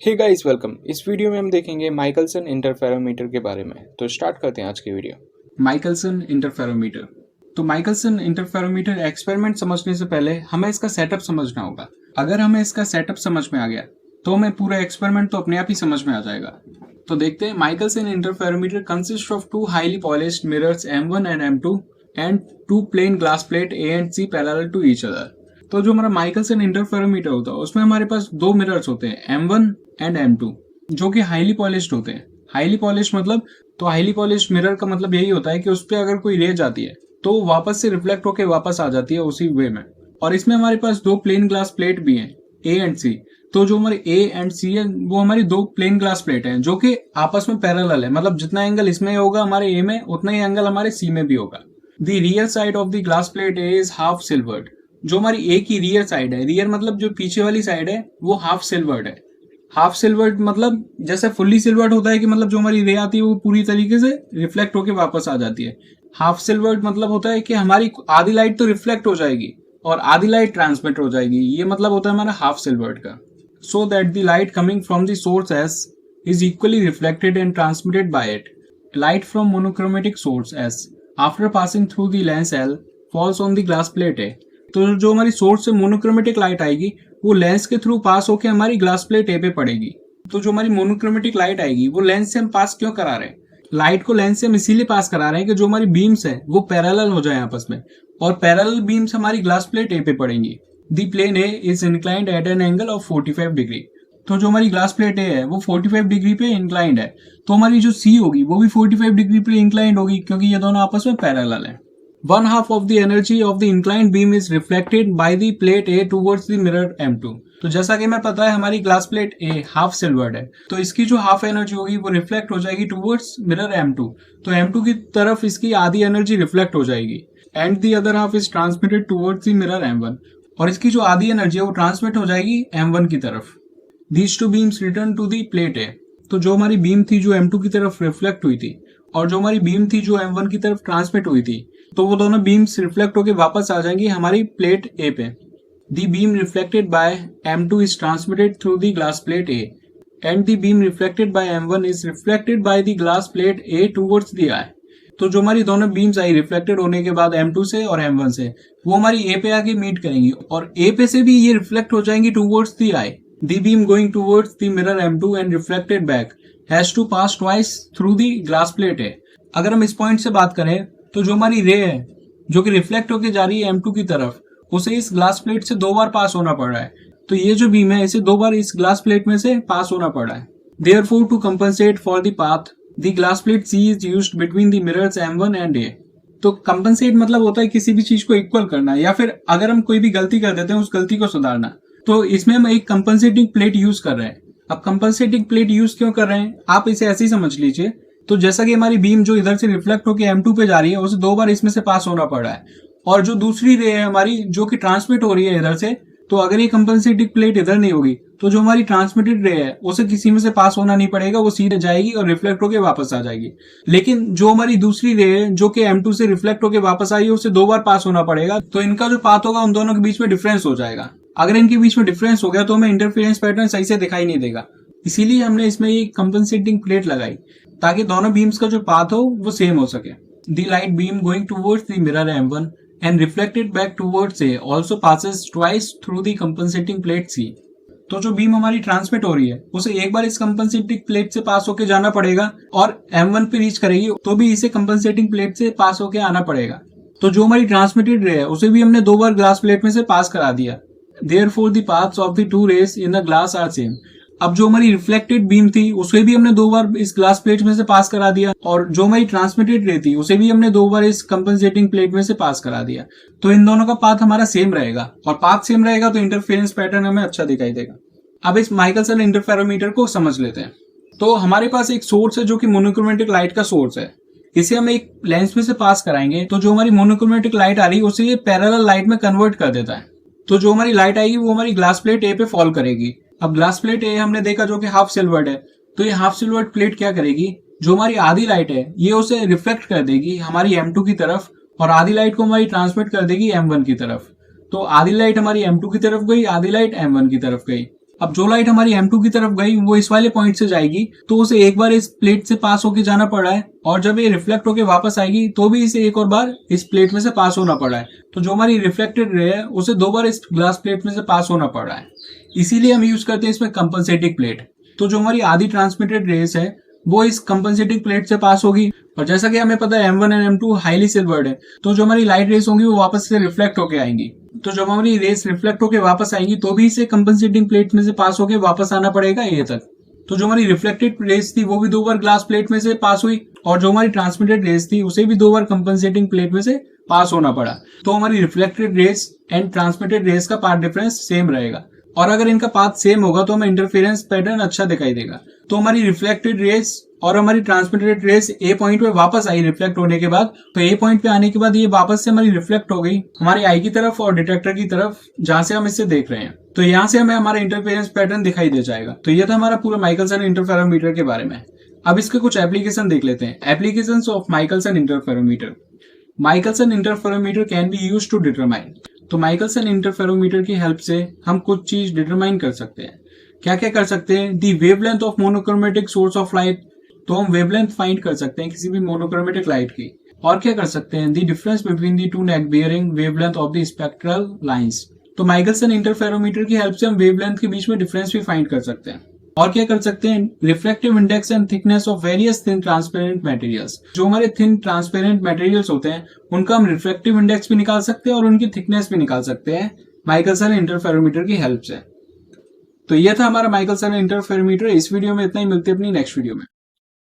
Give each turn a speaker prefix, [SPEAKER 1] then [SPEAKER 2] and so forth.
[SPEAKER 1] हे guys welcome. इस video में हम देखेंगे माइकलसन इंटरफेरोमीटर के बारे में। तो स्टार्ट करते हैं आज की वीडियो। Michelson interferometer. तो माइकलसन इंटरफेरोमीटर एक्सपेरिमेंट समझने से पहले हमें इसका सेटअप समझना होगा। अगर हमें इसका सेटअप समझ में आ गया तो हमें पूरा एक्सपेरिमेंट तो अपने आप ही समझ में आ जाएगा। तो देखते हैं। Michelson interferometer consist of two highly polished mirrors M1 and M2 and two plane glass plate A and C parallel to each other. तो जो हमारा माइकलसन इंटरफेरोमीटर होता है उसमें हमारे पास दो मिरर्स होते हैं M1 एंड M2 जो कि हाईली पॉलिश्ड होते हैं। हाईली पॉलिश्ड मतलब, तो हाईली पॉलिश्ड मिरर का मतलब यही होता है कि उस पर अगर कोई रे जाती है तो वो वापस से रिफ्लेक्ट होकर वापस आ जाती है उसी वे में। और इसमें हमारे पास दो प्लेन ग्लास प्लेट भी हैं A एंड C। तो जो हमारे A एंड C है वो हमारी दो प्लेन ग्लास प्लेट हैं जो कि आपस में पैरेलल है। मतलब जितना एंगल इसमें होगा हमारे A में उतना ही एंगल हमारे C में भी होगा। The rear side of the glass plate A is half silvered. जो हमारी A की रियर साइड है, रियर मतलब जो पीछे वाली साइड है, वो हाफ सिल्वर्ड है। हाफ सिल्वर्ड मतलब जैसे फुल्ली सिल्वर्ड होता है कि मतलब जो हमारी रे आती है वो पूरी तरीके से रिफ्लेक्ट होके वापस आ जाती है। हाफ सिल्वर्ड मतलब होता है कि हमारी आधी लाइट तो रिफ्लेक्ट हो जाएगी और आधी लाइट ट्रांसमिट हो जाएगी। ये मतलब होता है हमारा हाफ सिल्वर्ड का। So that the light coming from the source S is equally reflected and transmitted by it. Light from monochromatic source S after passing through the lens L falls on the glass plate A. तो जो हमारी source से monochromatic light आएगी वो lens के through pass होकर हमारी glass plate A पे पड़ेगी। तो जो हमारी मोनोक्रोमेटिक लाइट आएगी वो लेंस से हम पास क्यों करा रहे हैं? लाइट को लेंस से हम इसीलिए पास करा रहे हैं कि जो हमारी बीम्स है वो पैरेलल हो जाए आपस में, और पैरेलल बीम्स हमारी ग्लास प्लेट ए पे पड़ेंगी। The plane A is inclined at an angle of 45 degree. तो जो हमारी ग्लास प्लेट ए है वो 45 डिग्री पे इंक्लाइंड है। तो हमारी जो सी होगी वो भी 45 डिग्री पे इंक्लाइंड होगी क्योंकि ये दोनों आपस में पैरेलल है। One half of the energy of the inclined beam is reflected by the plate A towards the mirror M2। तो जैसा कि हमें पता है हमारी glass plate A half silvered है, तो इसकी जो हाफ एनर्जी होगी वो रिफ्लेक्ट हो जाएगी टूवर्ड्स मिरर M2। तो M2 की तरफ इसकी आधी एनर्जी रिफ्लेक्ट हो जाएगी and the other half is transmitted towards the mirror M1। और इसकी जो आधी एनर्जी है वो ट्रांसमिट हो जाएगी M1 की तरफ। These two beams return to the plate A। तो जो हमारी बीम थी जो M2 की तरफ रिफ्लेक्ट हुई थी और जो हमारी बीम थी जो M1 की तरफ ट्रांसमिट हुई थी, तो वो दोनों बीम्स रिफ्लेक्ट होकर वापस आ जाएंगी हमारी प्लेट ए पे। The beam reflected by M2 is transmitted through the glass plate A and the beam reflected by M1 is reflected by the glass plate A towards the eye. तो जो हमारी दोनों beams आई reflected होने के बाद M2 से और M1 से, वो हमारी ए पे आके मीट करेंगी और ए पे से भी ये रिफ्लेक्ट हो जाएंगी towards the eye. The beam going towards the mirror M2 and reflected back has to pass twice through the glass plate A. अगर हम इस पॉइंट से बात करें तो जो हमारी रे है जो कि रिफ्लेक्ट होकर जा रही है M2 की तरफ, उसे इस ग्लास प्लेट से दो बार पास होना पड़ रहा है। तो ये जो बीम है इसे दो बार इस ग्लास प्लेट में से पास होना पड़ रहा है। Therefore, to compensate for the path, the glass plate C is used between the mirrors M1 and A। तो कंपनसेट मतलब होता है किसी भी चीज को इक्वल करना, या फिर अगर हम कोई भी गलती कर देते हैं उस गलती को सुधारना। तो इसमें हम एक कंपनसेटिंग प्लेट यूज कर रहे हैं। अब कंपनसेटिंग प्लेट यूज क्यों कर रहे हैं आप इसे ऐसे ही समझ लीजिए। तो जैसा कि हमारी बीम जो इधर से रिफ्लेक्ट होकर M2 पे जा रही है उसे दो बार इसमें से पास होना पड़ रहा है, और जो दूसरी रे है हमारी जो कि ट्रांसमिट हो रही है इधर से, तो अगर ये कंपनसेटिंग प्लेट इधर नहीं होगी तो जो हमारी ट्रांसमिटेड रे है उसे किसी में से पास होना नहीं पड़ेगा, वो सीधे जाएगी और रिफ्लेक्ट होकर वापस आ जाएगी। लेकिन जो हमारी दूसरी रे है जो कि M2 से रिफ्लेक्ट होकर वापस आई है उसे दो बार पास होना पड़ेगा, तो इनका जो पाथ होगा उन दोनों के बीच में डिफरेंस हो जाएगा। अगर इनके बीच में डिफरेंस हो गया तो हमें इंटरफेरेंस पैटर्न सही से दिखाई नहीं देगा। इसीलिए हमने इसमें ये कंपनसेटिंग प्लेट लगाई ताकि दोनों बीम्स का जो पाथ हो वो सेम हो सके। The light beam going towards the mirror M1 and reflected back towards A also passes twice through the compensating plate C। तो जो बीम हमारी ट्रांसमिट हो रही है उसे एक बार इस कंपनसेटिंग प्लेट से पास होके जाना पड़ेगा, और M1 पे रीच करेगी तो भी इसे कंपनसेटिंग प्लेट से पास होके आना पड़ेगा। तो जो हमारी ट्रांसमिटेड रे है उसे भी हमने दो बार ग्लास प्लेट में से पास करा दिया। Therefore the paths of the two rays in the glass are same। अब जो हमारी रिफ्लेक्टेड बीम थी उसे भी हमने दो बार इस ग्लास प्लेट में से पास करा दिया, और जो हमारी ट्रांसमिटेड रे थी उसे भी हमने दो बार इस कंपनसेटिंग प्लेट में से पास करा दिया। तो इन दोनों का पाथ हमारा सेम रहेगा, और पाथ सेम रहेगा तो इंटरफेरेंस पैटर्न हमें अच्छा दिखाई देगा। अब इस माइकलसन इंटरफेरोमीटर को समझ लेते हैं। तो हमारे पास एक सोर्स है जो कि मोनोक्रोमेटिक लाइट का सोर्स है। इसे हम एक लेंस में से पास कराएंगे तो जो हमारी मोनोक्रोमेटिक लाइट आ रही है उसे ये पैरेलल लाइट में कन्वर्ट कर देता है। तो जो हमारी लाइट आएगी वो हमारी ग्लास प्लेट ए पे फॉल करेगी। अब ग्लास प्लेट ए हमने देखा जो कि हाफ सिल्वर्ड है, तो ये हाफ सिल्वर्ड प्लेट क्या करेगी, जो हमारी आधी लाइट है ये उसे रिफ्लेक्ट कर देगी हमारी M2 की तरफ, और आधी लाइट को हमारी ट्रांसमिट कर देगी M1 की तरफ। तो आधी लाइट हमारी M2 की तरफ गई, आधी लाइट M1 की तरफ गई। अब जो लाइट हमारी M2 की तरफ गई वो इस वाले पॉइंट से जाएगी, तो उसे एक बार इस प्लेट से पास होके जाना पड़ रहा है, और जब ये रिफ्लेक्ट होके वापस आएगी तो भी इसे एक और बार इस प्लेट में से पास होना पड़ रहा है। तो जो हमारी रिफ्लेक्टेड रे है उसे 2 बार इस ग्लास प्लेट में से पास होना पड़ रहा है। इसीलिए हम यूज करते हैं इसमें कंपनसेटिंग प्लेट। तो जो हमारी आधी ट्रांसमिटेड रेस है वो इस कंपनसेटिंग प्लेट से पास होगी, और जैसा कि हमें पता है M1 and M2 highly silvered है, तो जो हमारी लाइट रेस होंगी वो वापस से रिफ्लेक्ट होके आएंगी। तो जब हमारी रेस रिफ्लेक्ट होके वापस आएंगी तो भी इसे कंपनसेटिंग प्लेट में से पास होके वापस आना पड़ेगा ये तक। तो जो हमारी रिफ्लेक्टेड रेस थी वो भी 2 बार ग्लास प्लेट में से पास हुई, और जो हमारी ट्रांसमिटेड रेस थी उसे भी 2 बार कंपनसेटिंग प्लेट में से पास होना पड़ा। तो हमारी reflected rays and transmitted rays का पाथ डिफरेंस सेम रहेगा, और अगर इनका पाथ सेम होगा तो हमें इंटरफेरेंस पैटर्न अच्छा दिखाई देगा। तो हमारी रिफ्लेक्टेड रेस और हमारी ट्रांसमिटेड रेस ए पॉइंट पे वापस आई रिफ्लेक्ट होने के बाद, तो ए पॉइंट पे आने के बाद ये वापस से हमारी रिफ्लेक्ट हो गई हमारे आई की तरफ और डिटेक्टर की तरफ, जहां से हम इसे देख रहे हैं। तो यहाँ से हमें हमारा इंटरफेरेंस पैटर्न दिखाई दे जाएगा। तो ये था हमारा पूरा माइकलसन इंटरफेरोमीटर के बारे में। अब इसके कुछ एप्लीकेशन देख लेते हैं। Applications of Michelson interferometer. Michelson interferometer can be used to determine. तो माइकलसन इंटरफेरोमीटर की हेल्प से हम कुछ चीज डिटरमाइन कर सकते हैं। क्या क्या कर सकते हैं? The wavelength of monochromatic source of light. तो हम वेवलेंथ फाइंड कर सकते हैं किसी भी मोनोक्रोमेटिक लाइट की। और क्या कर सकते हैं? The difference between the two neighbouring wavelength of the spectral lines. तो माइकलसन इंटरफेरोमीटर की हेल्प से हम वेवलेंथ के बीच में डिफरेंस भी फाइंड कर सकते हैं। और क्या कर सकते हैं? Refractive index and thickness of various thin transparent materials. जो हमारे थिन ट्रांसपेरेंट मटेरियल्स होते हैं उनका हम रिफ्रैक्टिव इंडेक्स भी निकाल सकते हैं और उनकी थिकनेस भी निकाल सकते हैं माइकलसन इंटरफेरोमीटर की हेल्प से। तो यह था हमारा माइकलसन इंटरफेरोमीटर। इस वीडियो में इतना ही, मिलते हैं अपनी नेक्स्ट वीडियो में।